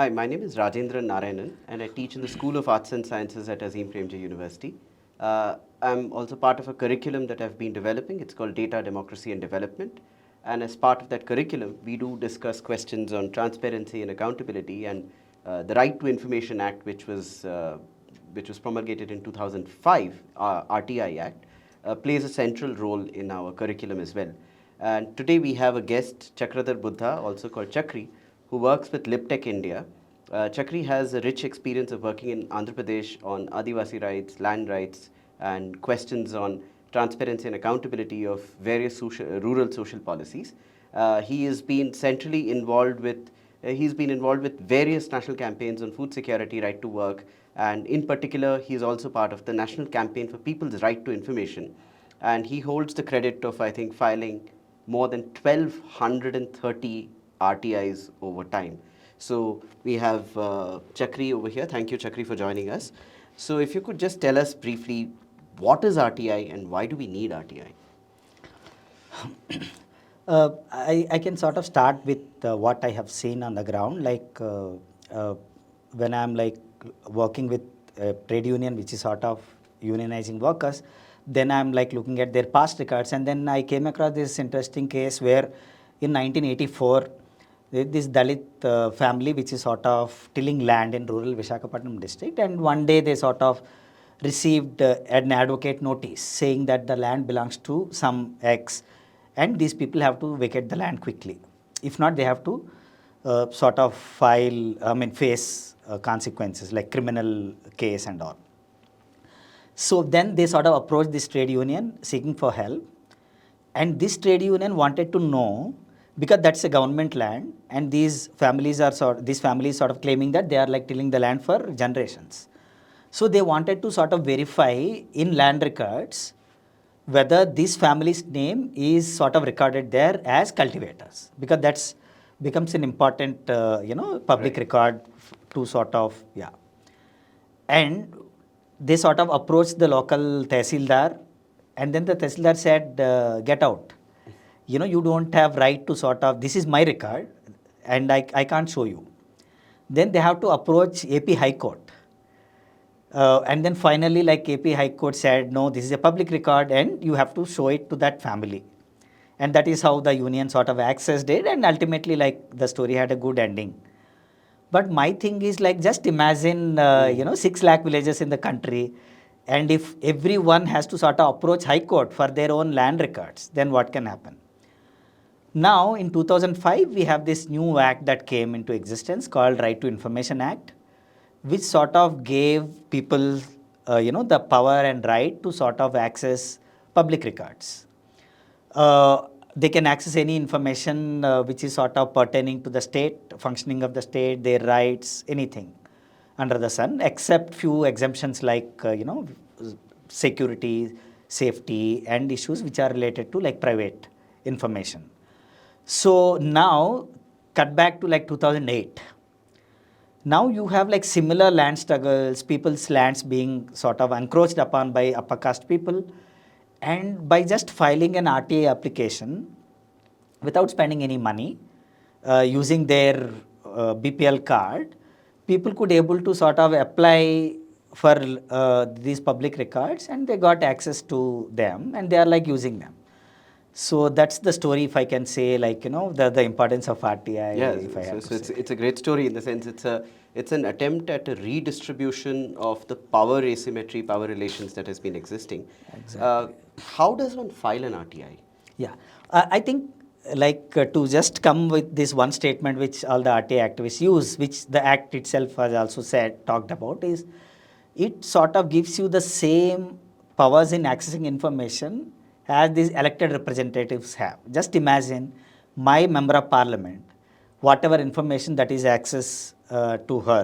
Hi, my name is Rajendran Narayanan and I teach in the School of Arts and Sciences at Azim Premji University. I'm also part of a curriculum that I've been developing. It's called Data, Democracy and Development. And as part of that curriculum, we do discuss questions on transparency and accountability and the Right to Information Act, which was promulgated in 2005, RTI Act, plays a central role in our curriculum as well. And today we have a guest, Chakradhar Buddha, also called Chakri, who works with LibTech India. Chakri has a rich experience of working in Andhra Pradesh on Adivasi rights, land rights, and questions on transparency and accountability of various rural social policies. He has been centrally involved with He's been involved with various national campaigns on food security, right to work, and in particular, he is also part of the National Campaign for People's Right to Information. And he holds the credit of, I think, filing more than 1,230 RTIs over time. So we have Chakri over here. Thank you, Chakri, for joining us. So if you could just tell us briefly, what is RTI and why do we need RTI? I can sort of start with what I have seen on the ground. When I'm working with a trade union, which is sort of unionizing workers, then I'm looking at their past records, and then I came across this interesting case where in 1984, this Dalit family, which is sort of tilling land in rural Visakhapatnam district, and one day they sort of received an advocate notice saying that the land belongs to some X, and these people have to vacate the land quickly. If not, they have to face consequences like criminal case and all. So then they sort of approached this trade union seeking for help, and this trade union wanted to know, because that's a government land, and these families sort of claiming that they are tilling the land for generations. So they wanted to sort of verify in land records whether this family's name is sort of recorded there as cultivators, because that's becomes an important public record to sort of and they sort of approached the local tehsildar, and then the tehsildar said, get out, you don't have right to sort of, this is my record and I can't show you. Then they have to approach AP High Court. And then finally, AP High Court said, no, this is a public record and you have to show it to that family. And that is how the union sort of accessed it, and ultimately the story had a good ending. But my thing is just imagine, 6 lakh villages in the country, and if everyone has to sort of approach High Court for their own land records, then what can happen? Now, in 2005, we have this new act that came into existence called Right to Information Act, which sort of gave people, the power and right to sort of access public records. They can access any information which is sort of pertaining to the state, functioning of the state, their rights, anything under the sun, except few exemptions like, security, safety, and issues which are related to private information. So now, cut back to 2008. Now you have similar land struggles, people's lands being sort of encroached upon by upper caste people, and by just filing an RTA application without spending any money, using their BPL card, people could able to sort of apply for these public records, and they got access to them, and they are using them. So that's the story, if I can say, the importance of RTI. Yes, it's a great story in the sense it's an attempt at a redistribution of the power asymmetry, power relations that has been existing. Exactly. How does one file an RTI? Yeah, I think to just come with this one statement which all the RTI activists use, which the act itself has also talked about, is it sort of gives you the same powers in accessing information as these elected representatives have. Just imagine my member of parliament, whatever information that is accessible to her,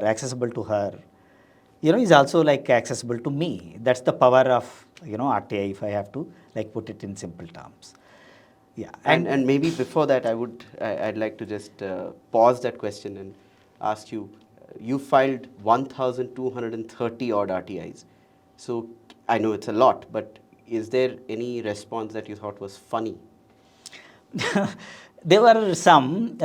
is also accessible to me. That's the power of RTI, if I have to put it in simple terms. Yeah, and maybe before that, I'd like to just pause that question and ask you. You filed 1,230 odd RTIs. So I know it's a lot, but is there any response that you thought was funny? There were some.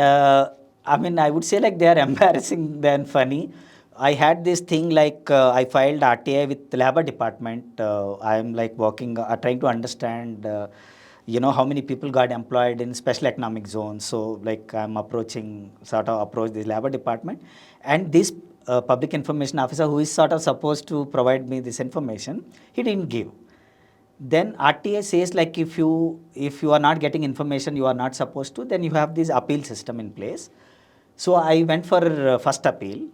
I mean, I would say like they are embarrassing than funny. I had this thing like I filed RTI with the labor department. I am like working, trying to understand, how many people got employed in special economic zones. So like I'm sort of approach this labor department, and this public information officer who is sort of supposed to provide me this information, he didn't give. Then RTA says like if you are not getting information you are not supposed to, then you have this appeal system in place. So I went for first appeal,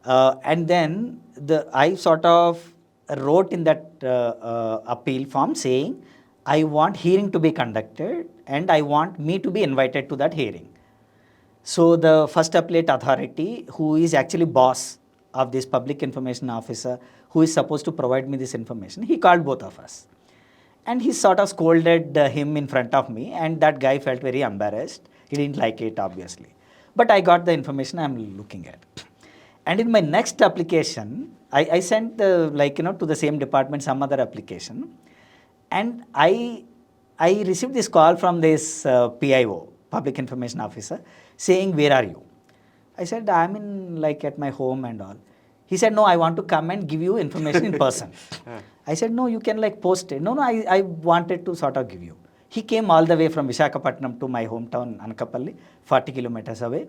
and then I sort of wrote in that appeal form saying I want hearing to be conducted and I want me to be invited to that hearing. So the first appellate authority, who is actually boss of this public information officer, who is supposed to provide me this information, he called both of us. And he sort of scolded him in front of me, and that guy felt very embarrassed. He didn't like it, obviously. But I got the information I'm looking at. And in my next application, I sent to the same department some other application, and I received this call from this PIO, Public Information Officer, saying, "Where are you?" I said, "I'm in at my home and all." He said, "No, I want to come and give you information in person." I said, "No, you can post it." No, I wanted to sort of give you. He came all the way from Visakhapatnam to my hometown, Anakapalli, 40 kilometers away.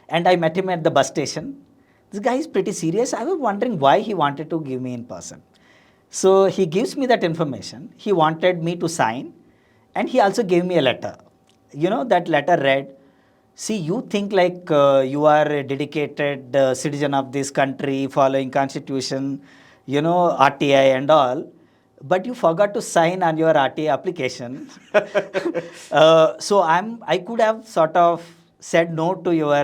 And I met him at the bus station. This guy is pretty serious. I was wondering why he wanted to give me in person. So he gives me that information. He wanted me to sign, and he also gave me a letter. That letter read, "See, you think you are a dedicated citizen of this country, following constitution, RTI and all, but you forgot to sign on your RTI application." So I could have sort of said no to your,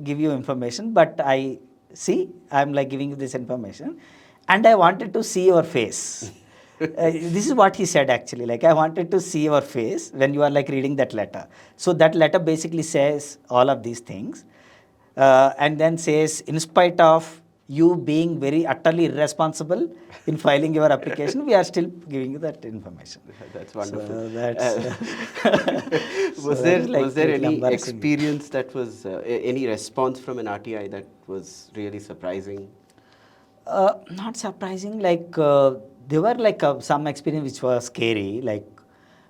give you information, but I'm giving you this information, and I wanted to see your face. This is what he said actually, I wanted to see your face when you are reading that letter. So that letter basically says all of these things, and then says, in spite of you being very utterly irresponsible in filing your application, we are still giving you that information. That's wonderful. So that's, was there any experience that was any response from an RTI that was really surprising? Not surprising. There were some experience which was scary.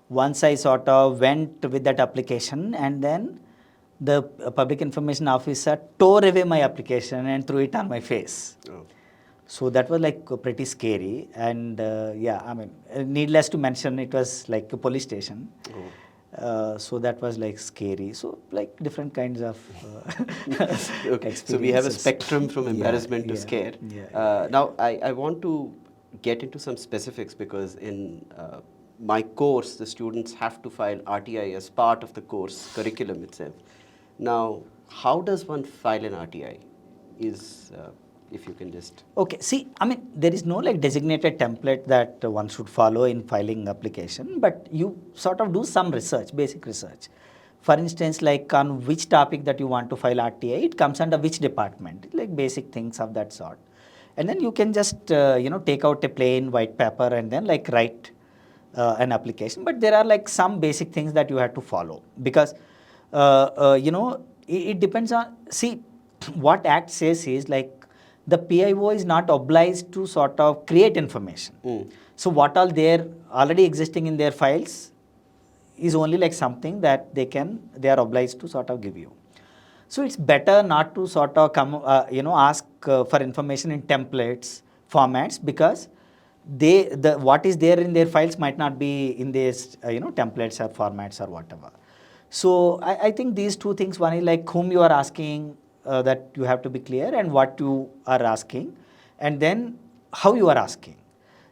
Once I sort of went with that application, and then the public information officer tore away my application and threw it on my face. Oh. So that was pretty scary. And needless to mention, it was a police station. Oh. So that was scary. So different kinds of okay. So we have a spectrum from embarrassment to scare. Now I want to get into some specifics, because in my course the students have to file RTI as part of the course curriculum itself. Now, how does one file an RTI? If you can just... Okay, there is no designated template that one should follow in filing application, but you sort of do some research, basic research. For instance, on which topic that you want to file RTI, it comes under which department, basic things of that sort. And then you can just, take out a plain white paper and then write an application. But there are some basic things that you have to follow, because, it depends on, what Act says is the PIO is not obliged to sort of create information. So what all they're already existing in their files is only something that they are obliged to sort of give you. So it's better not to sort of ask for information in templates, formats, because what is there in their files might not be in these templates or formats or whatever. So I think these two things, one is whom you are asking, that you have to be clear, and what you are asking, and then how you are asking.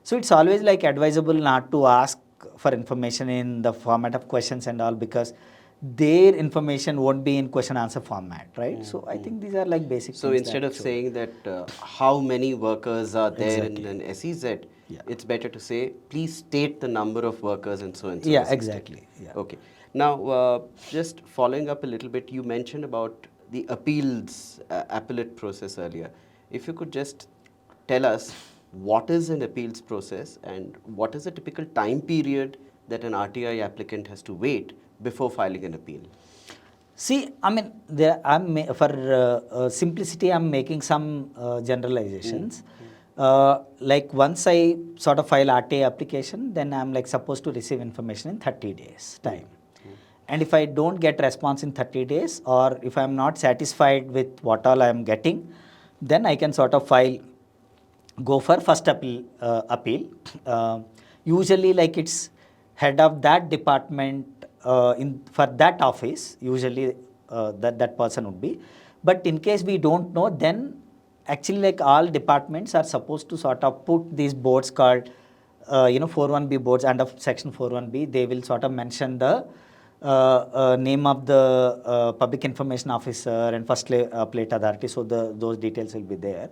So it's always advisable not to ask for information in the format of questions and all, because their information won't be in question answer format, right? So I think these are basic so things. Instead of saying that how many workers are there in an SEZ, it's better to say, please state the number of workers and so and so. Yeah, exactly. Yeah. Okay. Now, just following up a little bit, you mentioned about the appellate process earlier. If you could just tell us, what is an appeals process and what is the typical time period that an RTI applicant has to wait before filing an appeal? See, I mean, for simplicity, I'm making some generalizations. Like once I sort of file RTA application, then I'm like supposed to receive information in 30 days time. And if I don't get response in 30 days, or if I'm not satisfied with what all I'm getting, then I can sort of go for first appeal. Usually, like it's head of that department in for that office. Usually, that person would be. But in case we don't know, then actually, like all departments are supposed to sort of put these boards called 41B boards under section 41B. They will sort of mention the name of the public information officer and first plate authority, so those details will be there.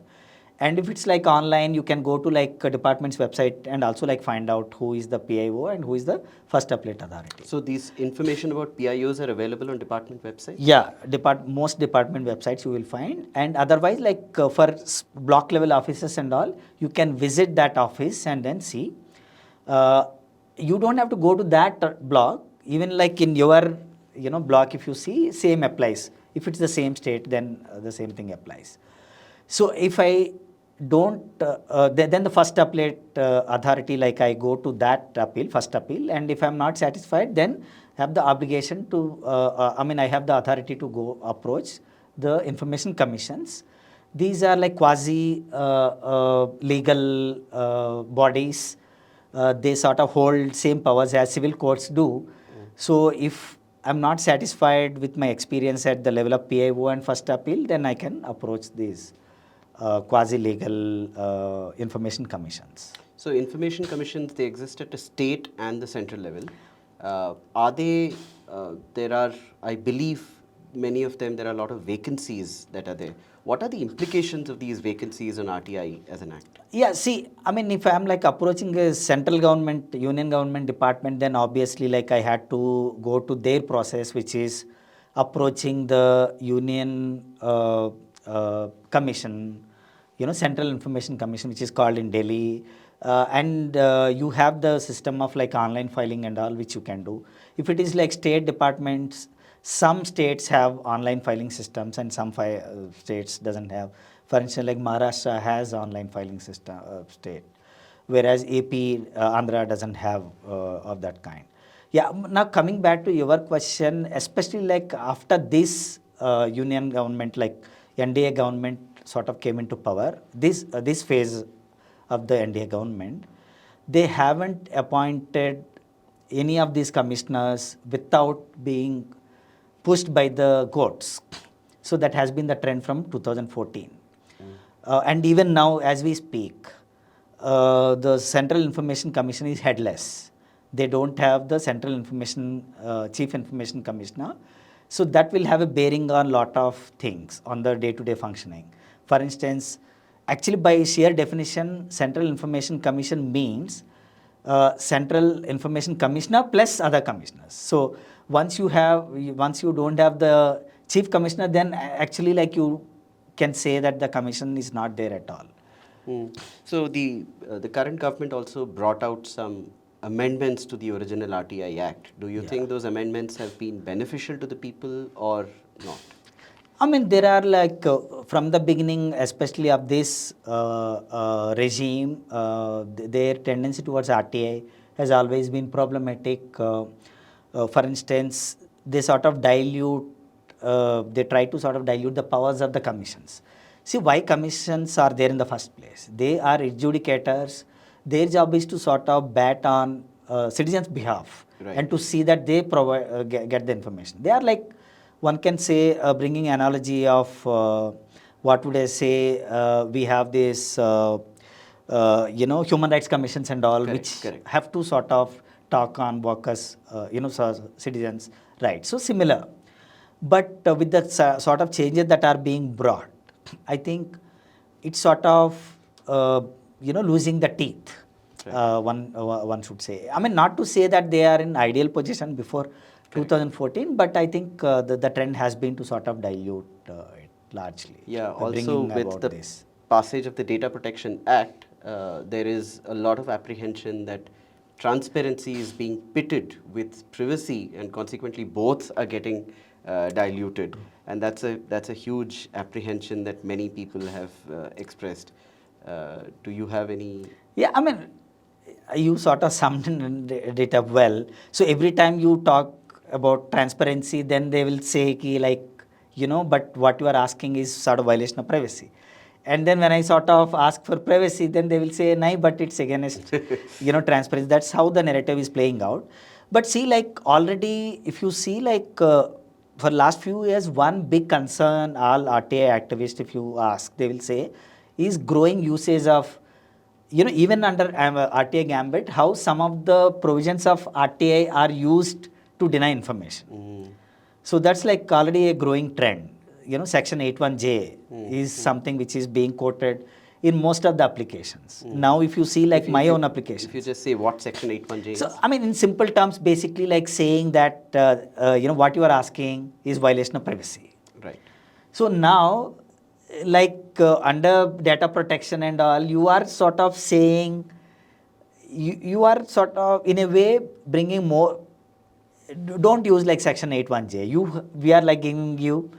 And if it's like online, you can go to like a department's website and also like find out who is the PIO and who is the first appellate authority. So these information about PIOs are available on department websites? Yeah, most department websites you will find, and otherwise like for block level offices and all, you can visit that office and then see. You don't have to go to that block. Even like in your block, if you see, same applies. If it's the same state, then the same thing applies. So if I don't, then the first appellate authority, like I go to that appeal, first appeal, and if I'm not satisfied, then have the obligation to, I have the authority to go approach the information commissions. These are like quasi legal bodies. They sort of hold same powers as civil courts do. So if I'm not satisfied with my experience at the level of PIO and first appeal, then I can approach these quasi-legal information commissions. So information commissions, they exist at a state and the central level. Are they, there are, I believe, many of them, there are a lot of vacancies that are there. What are the implications of these vacancies on RTI as an act? Yeah, see, I mean, if I'm like approaching a central government, union government department, then obviously like I had to go to their process, which is approaching the union commission, Central Information Commission, which is called in Delhi. And you have the system of like online filing and all, which you can do. If it is like state departments, some states have online filing systems and some states doesn't have. For instance, like Maharashtra has online filing system state, whereas AP, Andhra doesn't have of that kind. Yeah, now coming back to your question, especially like after this union government, like NDA government sort of came into power, this phase of the NDA government, they haven't appointed any of these commissioners without being pushed by the courts. So that has been the trend from 2014. And even now, as we speak, the Central Information Commission is headless. They don't have the Central Information, Chief Information Commissioner. So that will have a bearing on a lot of things on the day-to-day functioning. For instance, actually by sheer definition, Central Information Commission means Central Information Commissioner plus other commissioners. So once you don't have the Chief Commissioner, then actually like you can say that the commission is not there at all. So the current government also brought out some amendments to the original RTI Act. Do you think those amendments have been beneficial to the people or not? I mean, there are like from the beginning, especially of this regime, their tendency towards RTI has always been problematic. For instance, they sort of they try to sort of dilute the powers of the commissions. See, why commissions are there in the first place? They are adjudicators. Their job is to sort of bat on citizens' behalf and to see that they get the information. They are like, one can say, bringing analogy of what would I say, we have this, human rights commissions and all, which have to sort of talk on workers, citizens' rights. So similar. But with the sort of changes that are being brought, I think it's sort of, losing the teeth, one should say. I mean, not to say that they are in ideal position before 2014, but I think the trend has been to sort of dilute it largely. Yeah, also with the passage of the Data Protection Act, there is a lot of apprehension that transparency is being pitted with privacy, and consequently both are getting diluted, and that's a huge apprehension that many people have expressed. Do you have any? Yeah, I mean, you sort of summed it up well. So every time you talk about transparency, then they will say, ki, like, but what you are asking is sort of violation of privacy. And then when I sort of ask for privacy, then they will say, nahi, but it's against, transparency. That's how the narrative is playing out. But see, like, already, if you see, like, for last few years, one big concern all RTI activists, if you ask, they will say, is growing usage of, even under RTI Gambit, how some of the provisions of RTI are used to deny information. So that's like already a growing trend. Section 81J is something which is being quoted in most of the applications. Now, if you see like my own application. If you just say what Section 81J is. So, I mean, in simple terms, basically like saying that, what you are asking is violation of privacy. Right. So now, like under data protection and all, you are sort of saying, you are sort of in a way bringing more, don't use like section 81J. We are like giving you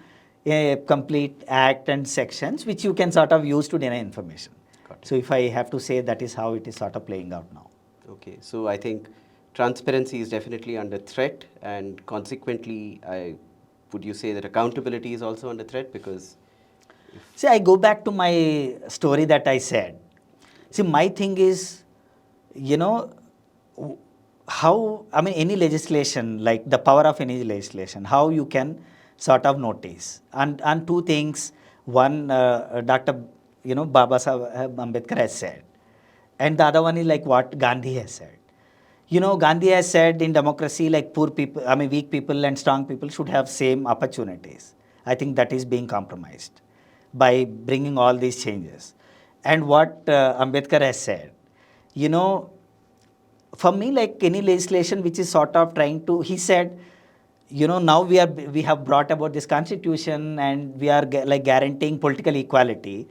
a complete act and sections which you can sort of use to deny information. So if I have to say, that is how it is sort of playing out now. Okay, so I think transparency is definitely under threat, and consequently, would you say that accountability is also under threat? Because see, I go back to my story that I said. See, my thing is, how, I mean, any legislation, like the power of any legislation, how you can sort of notice. And two things. One, Dr. Baba Saheb Ambedkar has said. And the other one is like what Gandhi has said. Gandhi has said in democracy, like poor people, I mean, weak people and strong people should have same opportunities. I think that is being compromised by bringing all these changes. And what Ambedkar has said, for me, like any legislation which is sort of trying to, he said, now we have brought about this constitution and we are like guaranteeing political equality.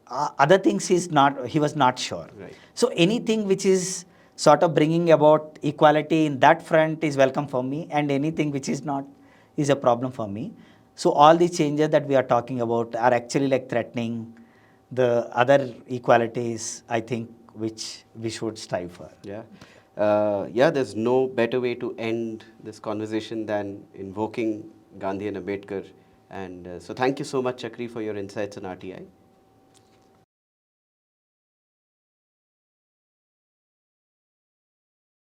Other things he was not sure. Right. So anything which is sort of bringing about equality in that front is welcome for me, and anything which is not is a problem for me. So all the changes that we are talking about are actually like threatening the other equalities, I think, which we should strive for. Yeah. There's no better way to end this conversation than invoking Gandhi and Ambedkar. And so thank you so much, Chakri, for your insights on RTI.